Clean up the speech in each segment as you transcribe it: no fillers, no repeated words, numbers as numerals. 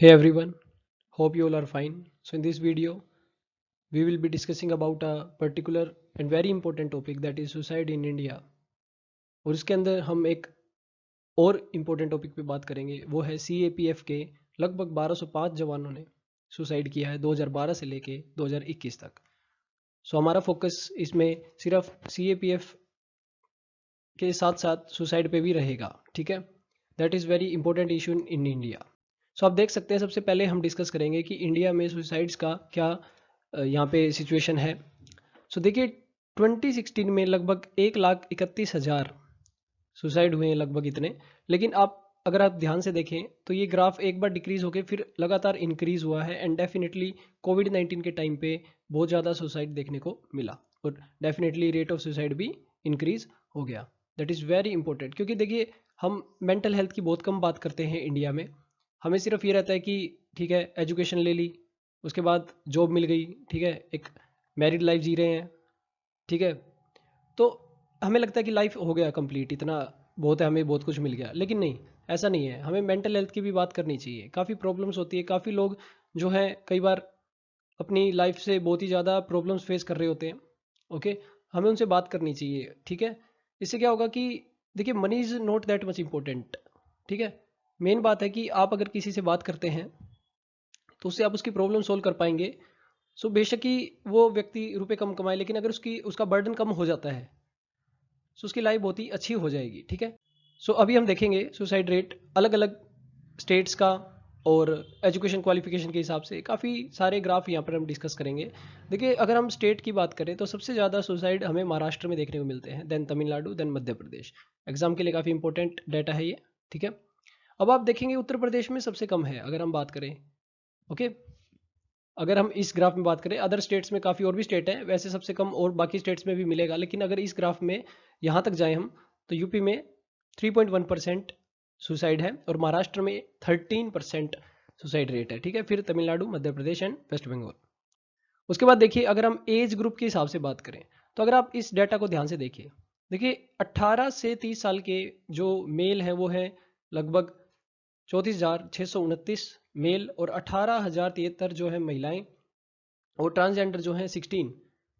Hey everyone, hope you all are fine. So in this video, we will be discussing about a particular and very important topic that is suicide in India. और इसके अंदर हम एक और important topic पे बात करेंगे, वो है CAPF के लगभग 1205 जवानों ने सुसाइड किया है 2012 से लेके 2021 तक। सो हमारा फोकस इसमें सिर्फ CAPF के साथ साथ सुसाइड पे भी रहेगा, ठीक है। That is very important issue in India. So आप देख सकते हैं, सबसे पहले हम डिस्कस करेंगे कि इंडिया में सुसाइड्स का क्या यहाँ पे सिचुएशन है। सो देखिए, 2016 में लगभग 1,31,000 सुसाइड हुए हैं, लगभग इतने। लेकिन आप अगर आप ध्यान से देखें तो ये ग्राफ एक बार डिक्रीज होकर फिर लगातार इंक्रीज हुआ है, एंड डेफिनेटली कोविड-19 के टाइम पे बहुत ज़्यादा सुसाइड देखने को मिला और डेफिनेटली रेट ऑफ सुसाइड भी इंक्रीज हो गया। दैट इज़ वेरी इंपॉर्टेंट, क्योंकि देखिए हम मेंटल हेल्थ की बहुत कम बात करते हैं इंडिया में। हमें सिर्फ ये रहता है कि ठीक है, एजुकेशन ले ली, उसके बाद जॉब मिल गई, ठीक है, एक मैरिड लाइफ जी रहे हैं, ठीक है, तो हमें लगता है कि लाइफ हो गया कंप्लीट, इतना बहुत है, हमें बहुत कुछ मिल गया। लेकिन नहीं, ऐसा नहीं है। हमें मेंटल हेल्थ की भी बात करनी चाहिए। काफ़ी प्रॉब्लम्स होती है, काफ़ी लोग जो हैं कई बार अपनी लाइफ से बहुत ही ज़्यादा प्रॉब्लम्स फेस कर रहे होते हैं। ओके, हमें उनसे बात करनी चाहिए, ठीक है। इससे क्या होगा कि देखिए, money is not that much important, ठीक है। मेन बात है कि आप अगर किसी से बात करते हैं तो उससे आप उसकी प्रॉब्लम सोल्व कर पाएंगे। सो बेशक ही वो व्यक्ति रुपए कम कमाए, लेकिन अगर उसका बर्डन कम हो जाता है सो उसकी लाइफ बहुत ही अच्छी हो जाएगी, ठीक है। सो अभी हम देखेंगे सुसाइड रेट अलग अलग स्टेट्स का और एजुकेशन क्वालिफिकेशन के हिसाब से काफ़ी सारे ग्राफ यहाँ पर हम डिस्कस करेंगे। देखिए, अगर हम स्टेट की बात करें तो सबसे ज़्यादा सुसाइड हमें महाराष्ट्र में देखने को मिलते हैं, then Tamil Nadu, then Madhya Pradesh. Exam के लिए काफ़ी इंपॉर्टेंट डाटा है ये, ठीक है। अब आप देखेंगे उत्तर प्रदेश में सबसे कम है अगर हम बात करें। ओके, अगर हम इस ग्राफ में बात करें, अदर स्टेट्स में काफ़ी और भी स्टेट हैं वैसे, सबसे कम और बाकी स्टेट्स में भी मिलेगा, लेकिन अगर इस ग्राफ में यहाँ तक जाएं हम, तो यूपी में 3.1% सुसाइड है और महाराष्ट्र में 13% सुसाइड रेट है, ठीक है। फिर तमिलनाडु, मध्य प्रदेश एंड वेस्ट बंगाल। उसके बाद देखिए, अगर हम एज ग्रुप के हिसाब से बात करें तो अगर आप इस डाटा को ध्यान से देखिए, देखिए 18 से 30 साल के जो मेल हैं वो हैं लगभग 34,629 मेल, और 18,073 जो है महिलाएं, और ट्रांसजेंडर जो हैं 16।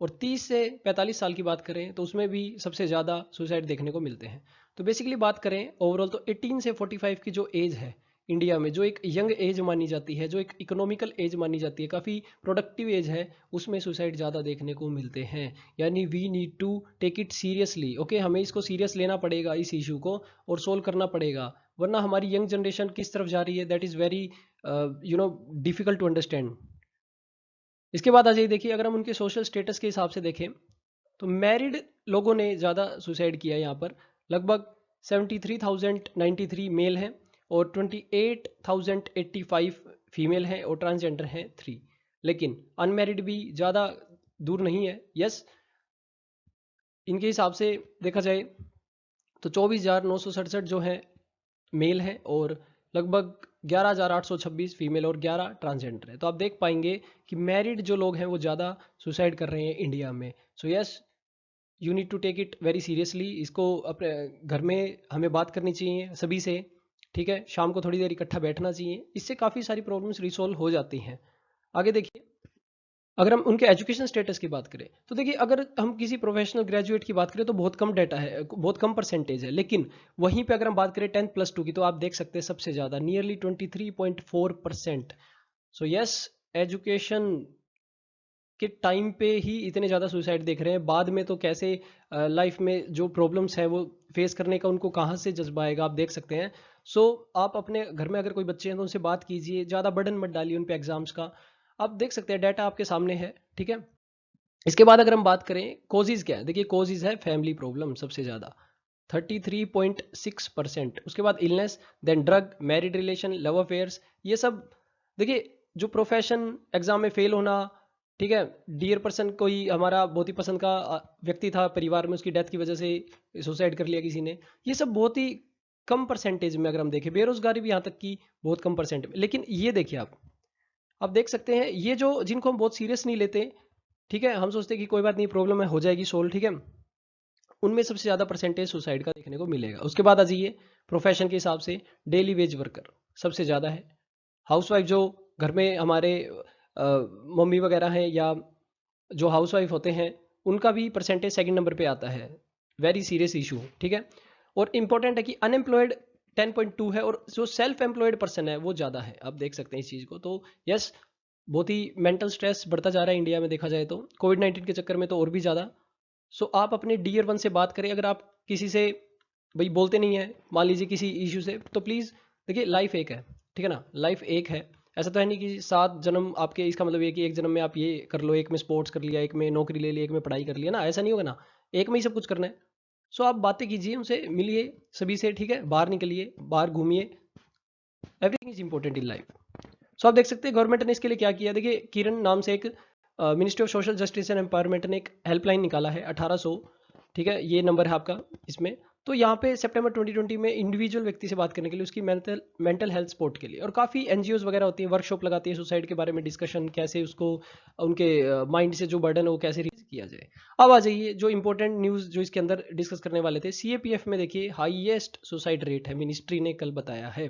और 30 से 45 साल की बात करें तो उसमें भी सबसे ज़्यादा सुसाइड देखने को मिलते हैं। तो बेसिकली बात करें ओवरऑल तो 18 से 45 की जो एज है इंडिया में, जो एक यंग एज मानी जाती है, जो एक इकोनॉमिकल एज मानी जाती है, काफ़ी प्रोडक्टिव एज है, उसमें सुसाइड ज़्यादा देखने को मिलते हैं। यानी we need to take it seriously. Okay, हमें इसको सीरियस लेना पड़ेगा, इस इशू को, और सोल्व करना पड़ेगा, वरना हमारी यंग जनरेशन किस तरफ जा रही है, that is very difficult to understand. इसके बाद आ जाइए, देखिए अगर हम उनके सोशल स्टेटस के हिसाब से देखें तो मैरिड लोगों ने ज़्यादा सुसाइड किया है यहाँ पर। लगभग 73,093 मेल हैं और 28,085 फीमेल हैं, और ट्रांसजेंडर हैं 3। लेकिन अनमैरिड भी ज़्यादा दूर नहीं है। यस, इनके हिसाब से देखा जाए तो 24,967 जो है मेल हैं और लगभग 11,826 फीमेल और 11 ट्रांसजेंडर है। तो आप देख पाएंगे कि मैरिड जो लोग हैं वो ज़्यादा सुसाइड कर रहे हैं इंडिया में। So yes, you need to take it very seriously. इसको अपने घर में हमें बात करनी चाहिए सभी से, ठीक है। शाम को थोड़ी देर इकट्ठा बैठना चाहिए, इससे काफ़ी सारी प्रॉब्लम्स रिसॉल्व हो जाती हैं। आगे देखिए, अगर हम उनके एजुकेशन स्टेटस की बात करें तो देखिए, अगर हम किसी प्रोफेशनल ग्रेजुएट की बात करें तो बहुत कम डाटा है, बहुत कम परसेंटेज है। लेकिन वहीं पे अगर हम बात करें 10+2 की, तो आप देख सकते हैं सबसे ज़्यादा नियरली 23.4%। सो यस, एजुकेशन के टाइम पे ही इतने ज़्यादा सुसाइड देख रहे हैं, बाद में तो कैसे लाइफ में जो प्रॉब्लम्स है वो फेस करने का उनको कहाँ से जज्बा आएगा, आप देख सकते हैं। सो आप अपने घर में अगर कोई बच्चे हैं तो उनसे बात कीजिए, ज़्यादा बर्डन मत डालिए उन पे एग्जाम्स का। आप देख सकते हैं, डाटा आपके सामने है, ठीक है। इसके बाद अगर हम बात करें कोजिज क्या है, देखिए कोजिज है फैमिली प्रॉब्लम सबसे ज़्यादा 33.6%। उसके बाद illness, then drug, married relation, love affairs, ये सब। देखिए, जो प्रोफेशन, एग्जाम में फेल होना, ठीक है, डियर पर्सन, कोई हमारा बहुत ही पसंद का व्यक्ति था परिवार में, उसकी डेथ की वजह से सुसाइड कर लिया किसी ने, ये सब बहुत ही कम परसेंटेज में। अगर हम देखें बेरोजगारी भी यहाँ तक की बहुत कम परसेंट में। लेकिन ये देखिए, आप देख सकते हैं ये जो जिनको हम बहुत सीरियस नहीं लेते, ठीक है, हम सोचते हैं कि कोई बात नहीं, प्रॉब्लम है, हो जाएगी सोल्व, ठीक है, उनमें सबसे ज़्यादा परसेंटेज सुसाइड का देखने को मिलेगा। उसके बाद आ जाइए प्रोफेशन के हिसाब से, डेली वेज वर्कर सबसे ज़्यादा है, हाउसवाइफ जो घर में हमारे मम्मी वगैरह हैं या जो हाउसवाइफ होते हैं, उनका भी परसेंटेज सेकंड नंबर पे आता है। वेरी सीरियस इशू, ठीक है। और इम्पोर्टेंट है कि अनएम्प्लॉयड 10.2 है और जो सेल्फ एम्प्लॉयड पर्सन है वो ज़्यादा है। आप देख सकते हैं इस चीज़ को। तो यस, बहुत ही मेंटल स्ट्रेस बढ़ता जा रहा है इंडिया में देखा जाए तो, कोविड-19 के चक्कर में तो और भी ज़्यादा। सो आप अपने डियर वन से बात करें। अगर आप किसी से भाई बोलते नहीं है, मान लीजिए किसी इशू से, तो प्लीज़ देखिए, लाइफ एक है, ठीक है ना। लाइफ एक है, ऐसा तो है नहीं कि 7 जन्म आपके, इसका मतलब ये कि एक जन्म में आप ये कर लो, एक में स्पोर्ट्स कर लिया, एक में नौकरी ले ली, एक में पढ़ाई कर लिया ना, ऐसा नहीं होगा ना। एक में ही सब कुछ करना है। सो आप बातें कीजिए उनसे, मिलिए सभी से, ठीक है। बाहर निकलिए, बाहर घूमिए, everything is important in life. So आप देख सकते हैं गवर्नमेंट ने इसके लिए क्या किया। देखिए, किरण नाम से एक ministry of social justice and empowerment ने एक हेल्पलाइन निकाला है 1800, ठीक है, ये नंबर है आपका इसमें। तो यहाँ पे सितंबर 2020 में इंडिविजुअल व्यक्ति से बात करने के लिए, उसकी मेंटल हेल्थ सपोर्ट के लिए, और काफ़ी एनजीओज वगैरह होती है, वर्कशॉप लगाती है सुसाइड के बारे में, डिस्कशन कैसे उसको, उनके माइंड से जो बर्डन है वो कैसे रिलीज किया जाए। अब आ जाइए जो इंपॉर्टेंट न्यूज़ जो इसके अंदर डिस्कस करने वाले थे। सीएपीएफ में देखिए हाईएस्ट सुसाइड रेट है, मिनिस्ट्री ने कल बताया है।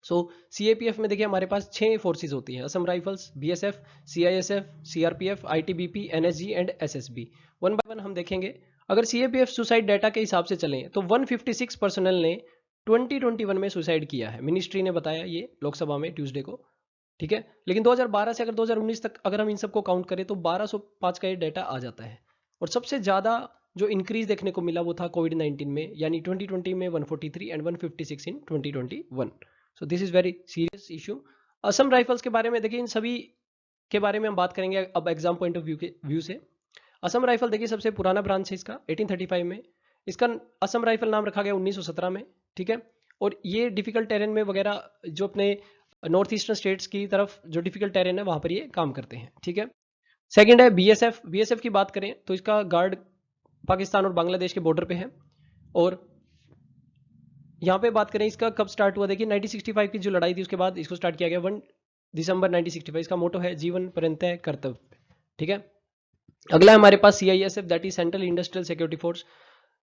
सो सीएपीएफ में देखिए हमारे पास 6 फोर्सेज होती हैं, Assam rifles, BSF, CISF, CRPF, ITBP, NSG and SSB. One by one हम देखेंगे। अगर सीएपीएफ सुसाइड डाटा के हिसाब से चलें तो 156 पर्सनल ने 2021 में सुसाइड किया है, मिनिस्ट्री ने बताया ये लोकसभा में ट्यूसडे को, ठीक है। लेकिन 2012 से अगर 2019 तक अगर हम इन सबको काउंट करें तो 1205 का ये डाटा आ जाता है। और सबसे ज़्यादा जो इंक्रीज देखने को मिला वो था कोविड-19 में, यानी 2020 में 143 and 156 in 2021। So this is very serious issue. Assam rifles के बारे में देखिए, इन सभी के बारे में हम बात करेंगे अब एग्जाम पॉइंट ऑफ व्यू से। असम राइफल देखिए सबसे पुराना ब्रांच है इसका, 1835 में। इसका असम राइफल नाम रखा गया 1917 में, ठीक है। और ये डिफिकल्ट टेरेन में वगैरह, जो अपने नॉर्थ ईस्टर्न स्टेट्स की तरफ जो डिफिकल्ट टेरेन है वहाँ पर ये काम करते हैं, ठीक है। सेकंड है बीएसएफ। बीएसएफ की बात करें तो इसका गार्ड पाकिस्तान और बांग्लादेश के बॉर्डर पे है। और यहाँ पे बात करें इसका कब स्टार्ट हुआ, देखिए 1965 की जो लड़ाई थी उसके बाद इसको स्टार्ट किया गया, 1 दिसंबर 1965। इसका मोटो है जीवन पर्यंत कर्तव्य, ठीक है। अगला हमारे पास CISF, that is central industrial security force.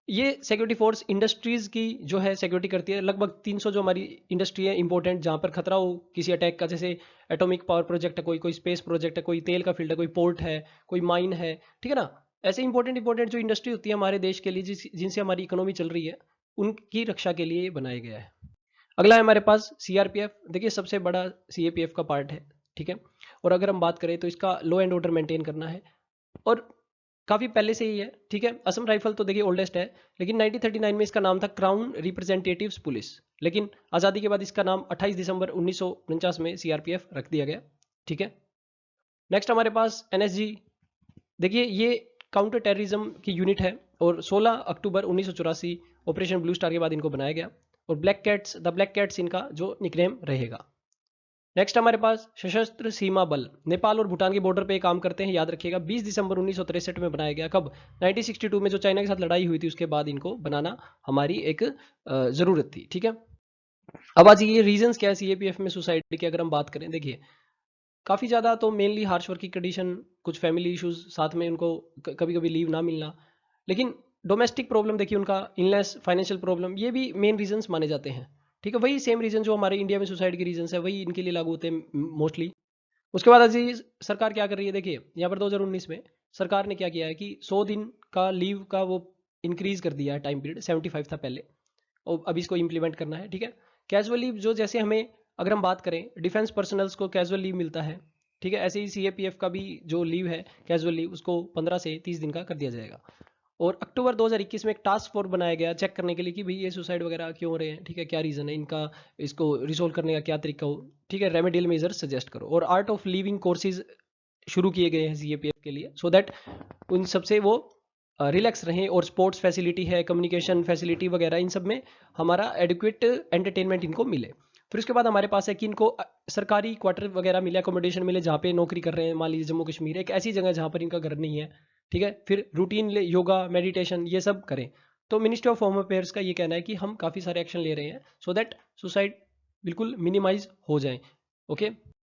ये सिक्योरिटी फोर्स इंडस्ट्रीज की जो है सिक्योरिटी करती है। लगभग 300 जो हमारी इंडस्ट्री है इंपॉर्टेंट, जहाँ पर खतरा हो किसी अटैक का, जैसे एटॉमिक पावर प्रोजेक्ट है, कोई कोई स्पेस प्रोजेक्ट है, कोई तेल का फील्ड है, कोई पोर्ट है, कोई माइन है, ठीक है ना। ऐसे इंपॉर्टेंट जो इंडस्ट्री होती है हमारे देश के लिए, जिनसे हमारी इकोनॉमी चल रही है, उनकी रक्षा के लिए बनाया गया है। अगला है हमारे पास सीआरपीएफ। देखिए सबसे बड़ा सीएपीएफ का पार्ट है, ठीक है। और अगर हम बात करें तो इसका लॉ एंड ऑर्डर मेंटेन करना है, और काफ़ी पहले से ही है, ठीक है। असम राइफल तो देखिए ओल्डेस्ट है, लेकिन 1939 में इसका नाम था क्राउन रिप्रेजेंटेटिव्स पुलिस। लेकिन आज़ादी के बाद इसका नाम 28 दिसंबर 1949 में सीआरपीएफ रख दिया गया, ठीक है। नेक्स्ट हमारे पास एनएसजी। देखिए ये काउंटर टेररिज्म की यूनिट है, और 16 अक्टूबर 1984 ऑपरेशन ब्लू स्टार के बाद इनको बनाया गया। और black cats, the black cats इनका जो निकनेम रहेगा। नेक्स्ट हमारे पास सशस्त्र सीमा बल, नेपाल और भूटान के बॉर्डर पे काम करते हैं, याद रखिएगा। 20 दिसंबर 1963 में बनाया गया। कब? 1962 में जो चाइना के साथ लड़ाई हुई थी उसके बाद इनको बनाना हमारी एक ज़रूरत थी, ठीक है। अब आज ये रीजंस क्या है सीएपीएफ में सुसाइड की अगर हम बात करें, देखिए काफ़ी ज़्यादा तो मेनली हार्श वर्किंग कंडीशन, कुछ फैमिली इश्यूज, साथ में उनको कभी कभी लीव ना मिलना, लेकिन डोमेस्टिक प्रॉब्लम देखिए उनका, इलनेस, फाइनेंशियल प्रॉब्लम, ये भी मेन रीजंस माने जाते हैं, ठीक है। वही सेम रीजन जो हमारे इंडिया में सुसाइड के रीजंस है वही इनके लिए लागू होते हैं मोस्टली। उसके बाद अजी सरकार क्या कर रही है, देखिए यहाँ पर 2019 में सरकार ने क्या किया है कि 100 दिन का लीव का वो इंक्रीज कर दिया है टाइम पीरियड, 75 था पहले, और अब इसको इम्प्लीमेंट करना है, ठीक है। कैजुअल लीव जो, जैसे हमें अगर हम बात करें डिफेंस पर्सनल्स को कैजुअल लीव मिलता है, ठीक है, ऐसे ही सीएपीएफ का भी जो लीव है कैजुअल लीव, उसको 15 से 30 दिन का कर दिया जाएगा। और अक्टूबर 2021 में एक टास्क फोर्स बनाया गया चेक करने के लिए कि भाई ये सुसाइड वगैरह क्यों हो रहे हैं, ठीक है, क्या रीज़न है इनका, इसको रिजोल्व करने का क्या तरीका हो, ठीक है, रेमेडियल मेजर्स सजेस्ट करो। और आर्ट ऑफ लिविंग कोर्सेज शुरू किए गए हैं सीएपीएफ के लिए, सो दैट उन सबसे वो रिलैक्स रहें। और स्पोर्ट्स फैसिलिटी है, कम्युनिकेशन फैसिलिटी वगैरह, इन सब में हमारा एडिक्वेट एंटरटेनमेंट इनको मिले। फिर उसके बाद हमारे पास है कि इनको सरकारी क्वार्टर वगैरह मिले, अकोमोडेशन मिले, जहाँ पे नौकरी कर रहे हैं, मान लीजिए जम्मू कश्मीर एक ऐसी जगह जहाँ पर इनका घर नहीं है, ठीक है। फिर रूटीन योगा, मेडिटेशन, ये सब करें। तो मिनिस्ट्री ऑफ होम अफेयर्स का ये कहना है कि हम काफ़ी सारे एक्शन ले रहे हैं सो दैट सुसाइड बिल्कुल मिनिमाइज हो जाए, ओके।